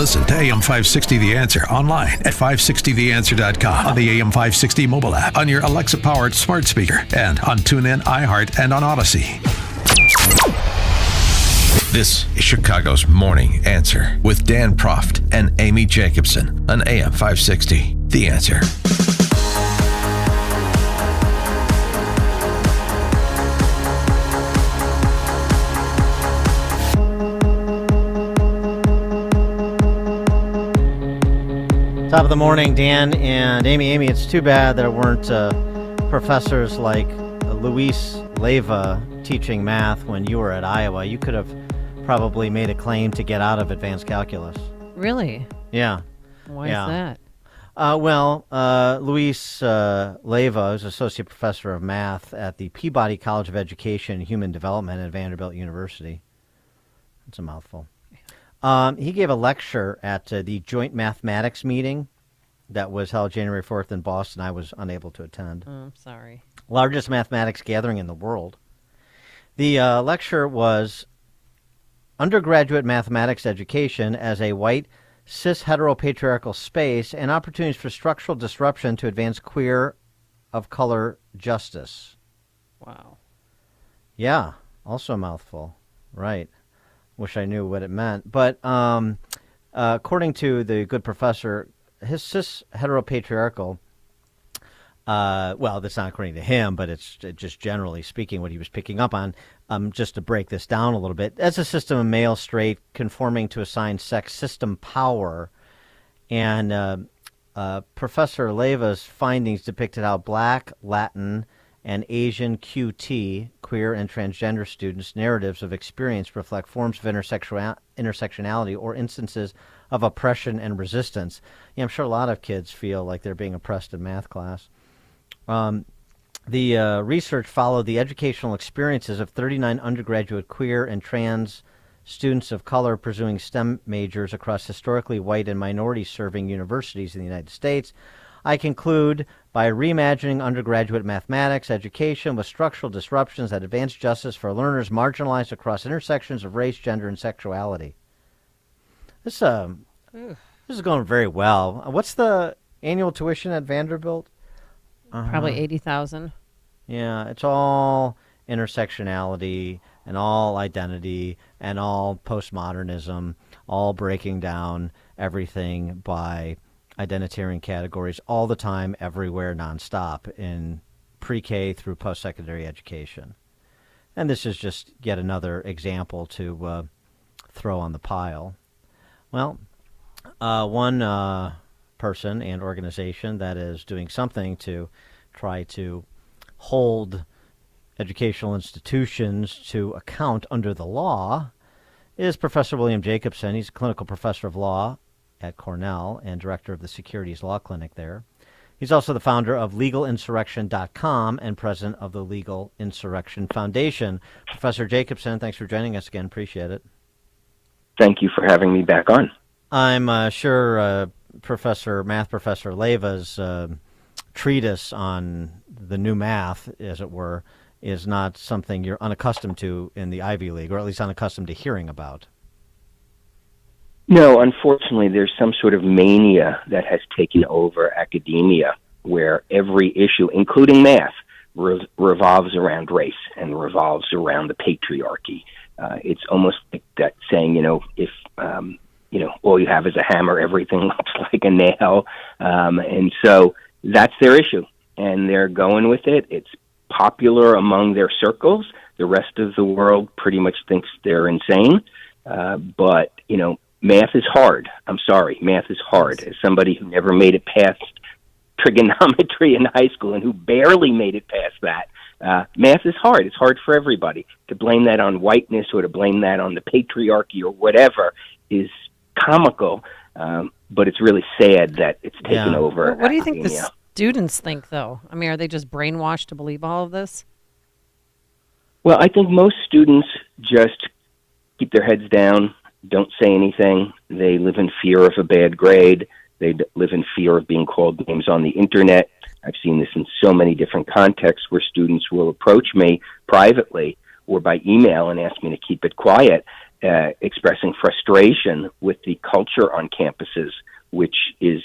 Listen to AM 560 The Answer online at 560theanswer.com, on the AM 560 mobile app, on your Alexa-powered smart speaker, and on TuneIn, iHeart, and on Odyssey. This is Chicago's Morning Answer with Dan Proft and Amy Jacobson on AM 560 The Answer. Top of the morning, Dan and Amy. Amy, it's too bad there weren't professors like Luis Leyva teaching math when you were at Iowa. You could have probably made a claim to get out of advanced calculus. Really? Yeah. Why is that? Luis Leyva is associate professor of math at the Peabody College of Education and Human Development at Vanderbilt University. That's a mouthful. He gave a lecture at the joint mathematics meeting that was held January 4th in Boston. I was unable to attend. I'm sorry. Largest mathematics gathering in the world. The lecture was Undergraduate Mathematics Education as a White Cis Heteropatriarchal Space and Opportunities for Structural Disruption to Advance Queer of Color Justice. Wow. Yeah, also a mouthful. Right. Wish I knew what it meant. But according to the good professor, his cis heteropatriarchal, well, that's not according to him, but it's just generally speaking what he was picking up on. Just to break this down a little bit, as a system of male, straight, conforming to assigned sex system power. And Professor Leyva's findings depicted how Black, Latin, and Asian QT, queer and transgender students' narratives of experience reflect forms of intersectionality or instances of oppression and resistance. Yeah, I'm sure a lot of kids feel like they're being oppressed in math class. The research followed the educational experiences of 39 undergraduate queer and trans students of color pursuing STEM majors across historically white and minority-serving universities in the United States. I conclude by reimagining undergraduate mathematics education with structural disruptions that advance justice for learners marginalized across intersections of race, gender, and sexuality. This is going very well. What's the annual tuition at Vanderbilt? Probably 80,000. Yeah, it's all intersectionality and all identity and all postmodernism, all breaking down everything by identitarian categories all the time, everywhere, nonstop, in pre-K through post-secondary education. And this is just yet another example to throw on the pile. Well, one person and organization that is doing something to try to hold educational institutions to account under the law is Professor William Jacobson. He's a clinical professor of law at Cornell and director of the Securities Law Clinic there. He's also the founder of LegalInsurrection.com and president of the Legal Insurrection Foundation. Professor Jacobson, thanks for joining us again. Appreciate it. Thank you for having me back on. I'm sure Math Professor Leyva's treatise on the new math, as it were, is not something you're unaccustomed to in the Ivy League, or at least unaccustomed to hearing about. No, unfortunately, there's some sort of mania that has taken over academia where every issue, including math, revolves around race and revolves around the patriarchy. It's almost like that saying, if all you have is a hammer, everything looks like a nail. And so that's their issue, and they're going with it. It's popular among their circles. The rest of the world pretty much thinks they're insane. But math is hard. I'm sorry, math is hard. As somebody who never made it past trigonometry in high school and who barely made it past that, math is hard. It's hard for everybody. To blame that on whiteness or to blame that on the patriarchy or whatever is comical, but it's really sad that it's taken over. What do you think the students think, though? I mean, are they just brainwashed to believe all of this? Well, I think most students just keep their heads down, don't say anything. They live in fear of a bad grade. They live in fear of being called names on the internet. I've seen this in so many different contexts where students will approach me privately or by email and ask me to keep it quiet. expressing frustration with the culture on campuses, which is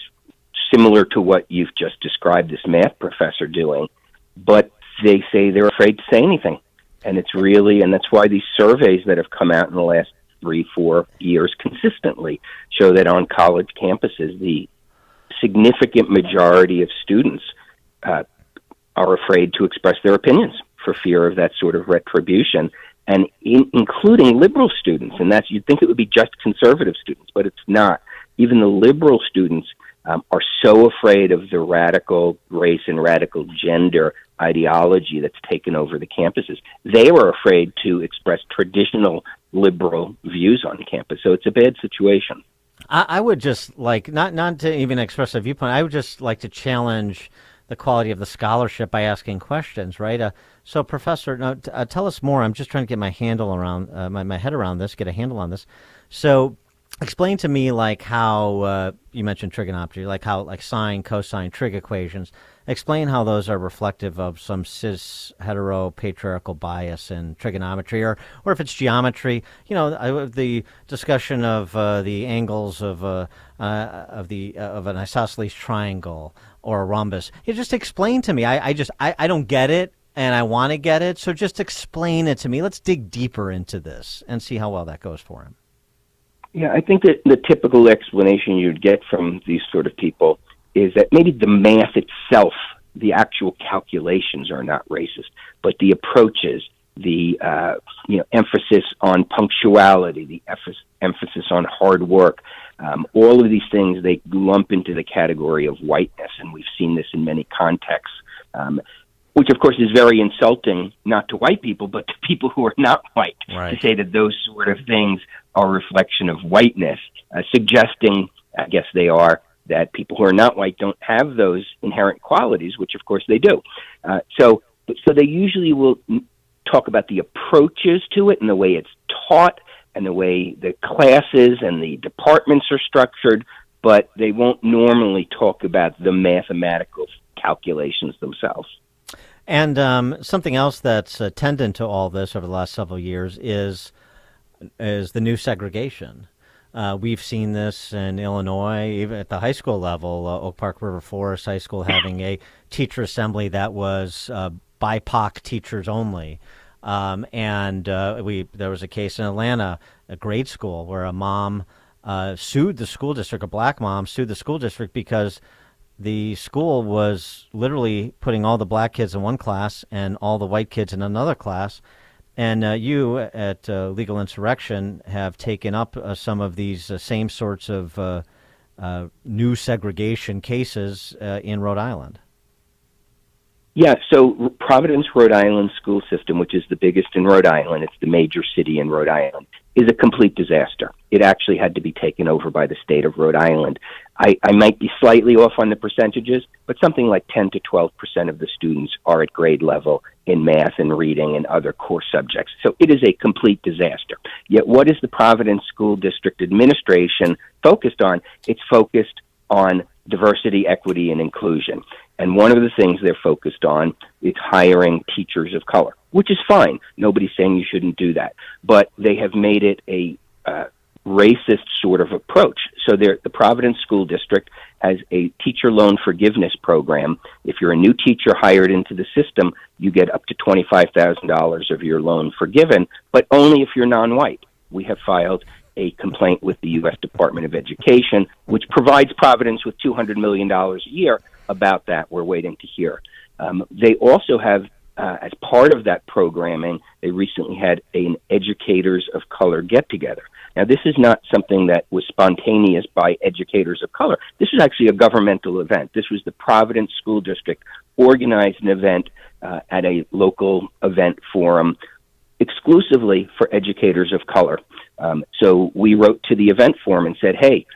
similar to what you've just described this math professor doing, but they say they're afraid to say anything. And that's why these surveys that have come out in the last 3-4 years consistently show that on college campuses, the significant majority of students are afraid to express their opinions for fear of that sort of retribution, and including liberal students. And you'd think it would be just conservative students, but it's not. Even the liberal students are so afraid of the radical race and radical gender ideology that's taken over the campuses. They were afraid to express traditional liberal views on campus. So it's a bad situation. I would just like, not to even express a viewpoint, I would just like to challenge the quality of the scholarship by asking questions, right? So, Professor, now, tell us more. I'm just trying to get my handle around, my head around this, get a handle on this. So, explain to me, like, how you mentioned trigonometry, like how, like, sine, cosine, trig equations. Explain how those are reflective of some cis hetero patriarchal bias in trigonometry, or if it's geometry. The discussion of the angles of an isosceles triangle or a rhombus. You just explain to me. I don't get it, and I want to get it. So just explain it to me. Let's dig deeper into this and see how well that goes for him. Yeah, I think that the typical explanation you'd get from these sort of people is that maybe the math itself, the actual calculations are not racist, but the approaches, the emphasis on punctuality, the emphasis on hard work, all of these things they lump into the category of whiteness, and we've seen this in many contexts, which of course is very insulting, not to white people, but to people who are not white, right, to say that those sort of things are a reflection of whiteness, suggesting, I guess they are, that people who are not white don't have those inherent qualities, which of course they do. So they usually will talk about the approaches to it and the way it's taught and the way the classes and the departments are structured, but they won't normally talk about the mathematical calculations themselves. And something else that's attendant to all this over the last several years is the new segregation. We've seen this in Illinois, even at the high school level, Oak Park River Forest High School having a teacher assembly that was BIPOC teachers only. There was a case in Atlanta, a grade school, where a mom sued the school district, a black mom sued the school district because the school was literally putting all the black kids in one class and all the white kids in another class. And you at Legal Insurrection have taken up some of these same sorts of new segregation cases in Rhode Island. Yeah, so Providence, Rhode Island school system, which is the biggest in Rhode Island, it's the major city in Rhode Island, is a complete disaster. It actually had to be taken over by the state of Rhode Island. I might be slightly off on the percentages, but something like 10 to 12% of the students are at grade level in math and reading and other core subjects. So it is a complete disaster. Yet what is the Providence School District Administration focused on? It's focused on diversity, equity, and inclusion. And one of the things they're focused on is hiring teachers of color, which is fine. Nobody's saying you shouldn't do that. But they have made it a racist sort of approach. So the Providence School District has a teacher loan forgiveness program. If you're a new teacher hired into the system, you get up to $25,000 of your loan forgiven, but only if you're non-white. We have filed a complaint with the U.S. Department of Education, which provides Providence with $200 million a year about that. We're waiting to hear. They also have, as part of that programming, they recently had an Educators of Color get-together. Now, this is not something that was spontaneous by educators of color. This was actually a governmental event. This was the Providence School District organized an event at a local event forum exclusively for educators of color. So we wrote to the event forum and said, hey,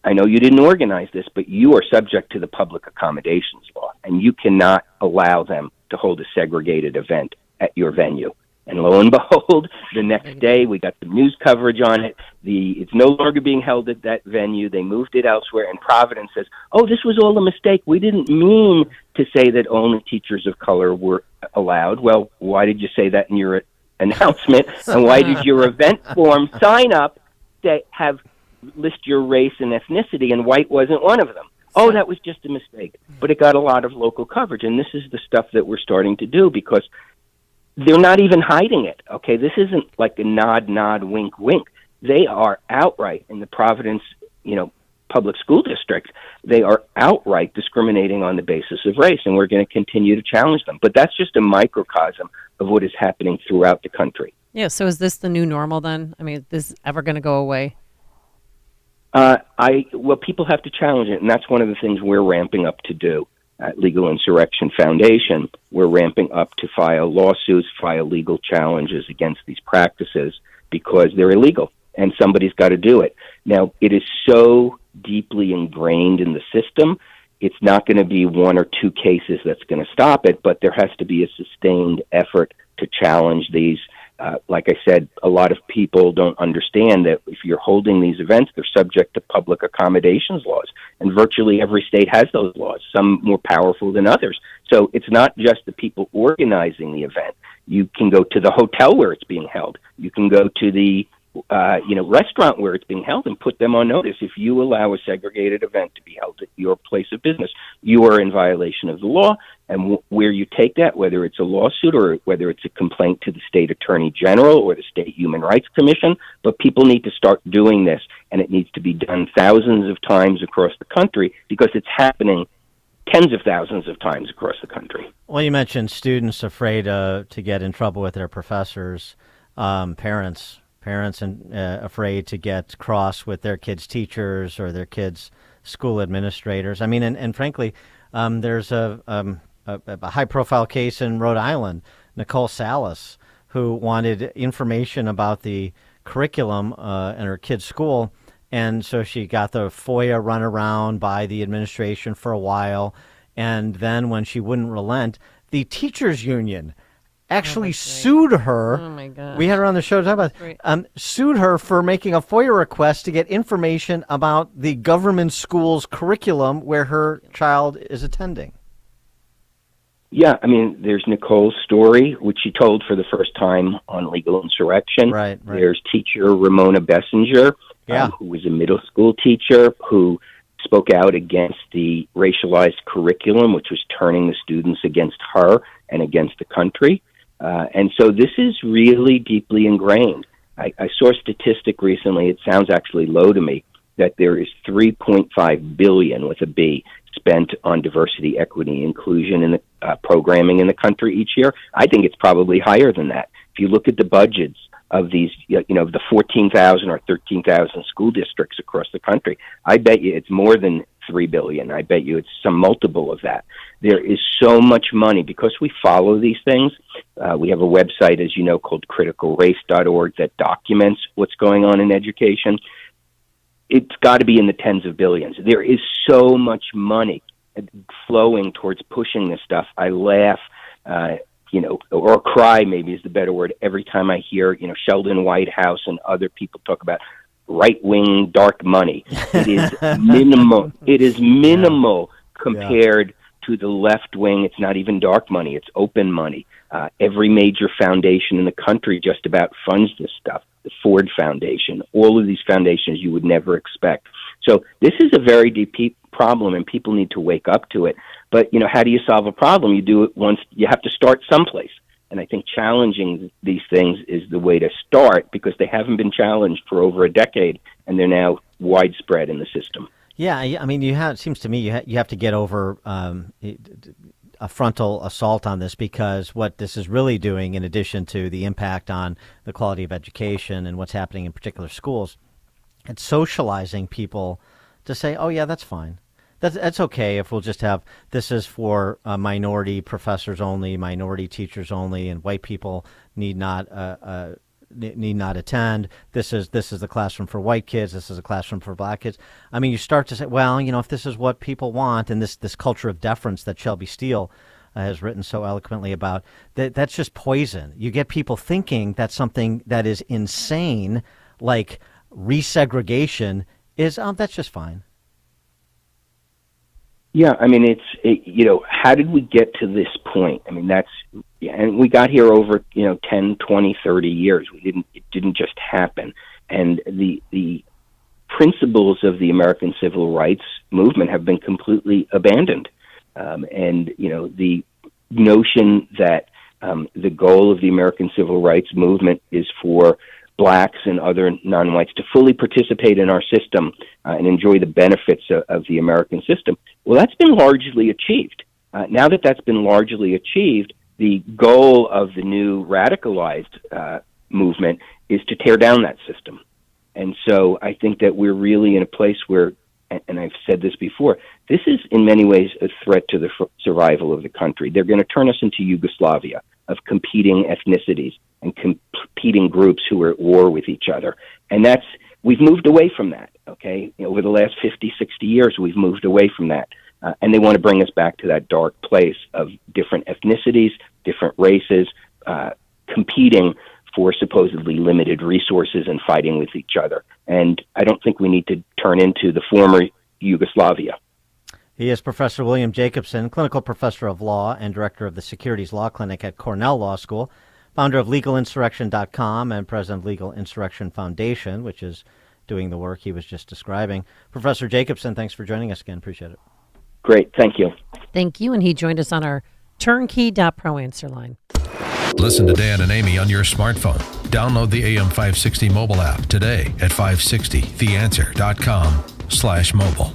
I know you didn't organize this, but you are subject to the public accommodations law, and you cannot allow them to hold a segregated event at your venue. And lo and behold, the next day we got some news coverage on it. It's no longer being held at that venue. They moved it elsewhere, and Providence says, oh, this was all a mistake. We didn't mean to say that only teachers of color were allowed. Well, why did you say that in your announcement? And why did your event form sign up that have list your race and ethnicity, and white wasn't one of them? Oh, that was just a mistake. But it got a lot of local coverage, and this is the stuff that we're starting to do because they're not even hiding it, okay? This isn't like a nod, wink, wink. They are outright in the Providence, public school districts. They are outright discriminating on the basis of race, and we're going to continue to challenge them. But that's just a microcosm of what is happening throughout the country. Yeah, so is this the new normal then? I mean, is this ever going to go away? People have to challenge it, and that's one of the things we're ramping up to do at Legal Insurrection Foundation. We're ramping up to file lawsuits, file legal challenges against these practices because they're illegal, and somebody's got to do it. Now, it is so deeply ingrained in the system, it's not going to be one or two cases that's going to stop it, but there has to be a sustained effort to challenge these. Like I said, a lot of people don't understand that if you're holding these events, they're subject to public accommodations laws. And virtually every state has those laws, some more powerful than others. So it's not just the people organizing the event. You can go to the hotel where it's being held. You can go to the restaurant where it's being held and put them on notice. If you allow a segregated event to be held at your place of business, you are in violation of the law. And where you take that, whether it's a lawsuit or whether it's a complaint to the state attorney general or the state human rights commission, but people need to start doing this, and it needs to be done thousands of times across the country because it's happening tens of thousands of times across the country. Well, you mentioned students afraid to get in trouble with their professors, parents and afraid to get cross with their kids' teachers or their kids' school administrators. I mean, and frankly, there's a high-profile case in Rhode Island, Nicole Salas, who wanted information about the curriculum in her kid's school, and so she got the FOIA run around by the administration for a while, and then when she wouldn't relent, the teachers' union actually sued her. Oh my God! We had her on the show to talk about sued her for making a FOIA request to get information about the government school's curriculum where her child is attending. Yeah, I mean, there's Nicole's story, which she told for the first time on Legal Insurrection. Right. There's teacher Ramona Bessinger, who was a middle school teacher who spoke out against the racialized curriculum, which was turning the students against her and against the country. And so this is really deeply ingrained. I saw a statistic recently, it sounds actually low to me, that there is $3.5 billion with a B spent on diversity, equity, inclusion in the programming in the country each year. I think it's probably higher than that. If you look at the budgets of these, the 14,000 or 13,000 school districts across the country, I bet you it's more than $3 billion. I bet you it's some multiple of that. There is so much money because we follow these things. We have a website, as you know, called criticalrace.org that documents what's going on in education. It's got to be in the tens of billions. There is so much money flowing towards pushing this stuff. I laugh, or cry maybe is the better word, every time I hear, Sheldon Whitehouse and other people talk about right-wing dark money. It is minimal. It is minimal compared to the left wing. It's not even dark money. It's open money. Every major foundation in the country just about funds this stuff. The Ford Foundation, all of these foundations you would never expect. So this is a very deep problem, and people need to wake up to it. But, how do you solve a problem? You do it once. You have to start someplace. And I think challenging these things is the way to start because they haven't been challenged for over a decade, and they're now widespread in the system. Yeah, I mean, it seems to me you have to get over a frontal assault on this because what this is really doing, in addition to the impact on the quality of education and what's happening in particular schools, it's socializing people to say, oh, yeah, that's fine. That's okay if we'll just have this is for minority professors only, minority teachers only, and white people need not attend. This is the classroom for white kids. This is a classroom for black kids. I mean, you start to say, well, if this is what people want, and this culture of deference that Shelby Steele has written so eloquently about, that's just poison. You get people thinking that something that is insane, like resegregation, is that's just fine. Yeah, I mean, how did we get to this point? I mean, Yeah, and we got here over 10, 20, 30 years. It didn't just happen. And the principles of the American civil rights movement have been completely abandoned. The notion that the goal of the American civil rights movement is for blacks and other non-whites to fully participate in our system and enjoy the benefits of the American system, well, that's been largely achieved. Now that that's been largely achieved, the goal of the new radicalized movement is to tear down that system. And so I think that we're really in a place where, and I've said this before, this is in many ways a threat to the survival of the country. They're going to turn us into Yugoslavia of competing ethnicities and competing groups who are at war with each other. And we've moved away from that, okay? Over the last 50, 60 years, we've moved away from that. And they want to bring us back to that dark place of different ethnicities, different races, competing for supposedly limited resources and fighting with each other. And I don't think we need to turn into the former Yugoslavia. He is Professor William Jacobson, clinical professor of law and director of the Securities Law Clinic at Cornell Law School, founder of LegalInsurrection.com and president of Legal Insurrection Foundation, which is doing the work he was just describing. Professor Jacobson, thanks for joining us again. Appreciate it. Great. Thank you. Thank you. And he joined us on our turnkey.pro answer line. Listen to Dan and Amy on your smartphone. Download the AM 560 mobile app today at 560theanswer.com/mobile.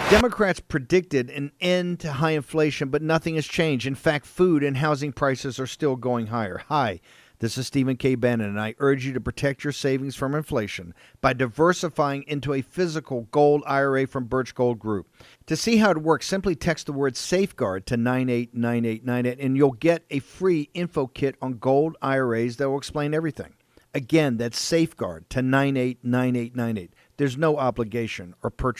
Democrats predicted an end to high inflation, but nothing has changed. In fact, food and housing prices are still going higher. Hi, this is Stephen K. Bannon, and I urge you to protect your savings from inflation by diversifying into a physical gold IRA from Birch Gold Group. To see how it works, simply text the word Safeguard to 989898, and you'll get a free info kit on gold IRAs that will explain everything. Again, that's Safeguard to 989898. There's no obligation or purchase